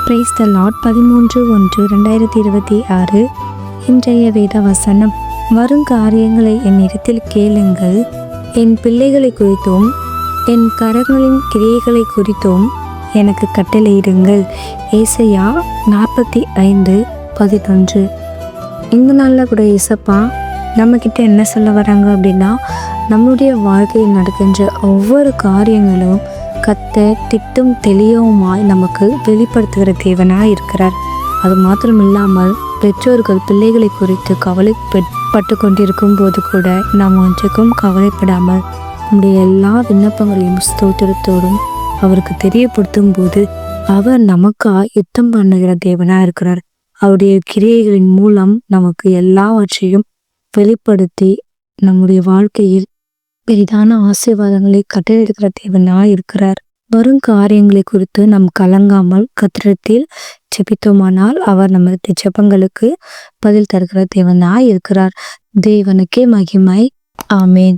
Praise the Lord. 13:1/2026 இன்றைய வேத வசனம். வருங்காரியங்களை என்னிடத்தில் கேளுங்கள், என் பிள்ளைகளை குறித்தும் என் கரங்களின் கிரியைகளை குறித்தும் எனக்கு கட்டளையிடுங்கள். ஏசாயா 45:11. இந்த நாளில் கூட ஏசப்பா நம்மக்கிட்ட என்ன சொல்ல வராங்க அப்படின்னா, நம்முடைய வாழ்க்கையில் நடக்கின்ற ஒவ்வொரு காரியங்களும் கர்த்தர் திட்டம் தெளிவுமாய் நமக்கு வெளிப்படுத்துகிற தேவனாய் இருக்கிறார். அது மாத்திரம் இல்லாமல் பெற்றோர்கள் பிள்ளைகளை குறித்து கவலைப்பட்டு கொண்டிருக்கும் போது கூட நாம் ஒன்றுக்கும் கவலைப்படாமல் நம்முடைய எல்லா விண்ணப்பங்களையும் ஸ்தோத்திரத்தோடும் அவருக்கு தெரியப்படுத்தும் போது அவர் நமக்காக யுத்தம் பண்ணுகிற தேவனாக இருக்கிறார். அவருடைய கிரியைகளின் மூலம் நமக்கு எல்லாவற்றையும் வெளிப்படுத்தி நம்முடைய வாழ்க்கையில் பெரிதான ஆசீர்வாதங்களை கட்டளையிடுகிற தேவனாய் இருக்கிறார். வரும் காரியங்களை குறித்து நாம் கலங்காமல் கர்த்தரிடத்தில் ஜெபித்தோமானால் அவர் நமது ஜெபங்களுக்கு பதில் தருகிற தேவனாய் இருக்கிறார். தேவனுக்கே மகிமை. ஆமேன்.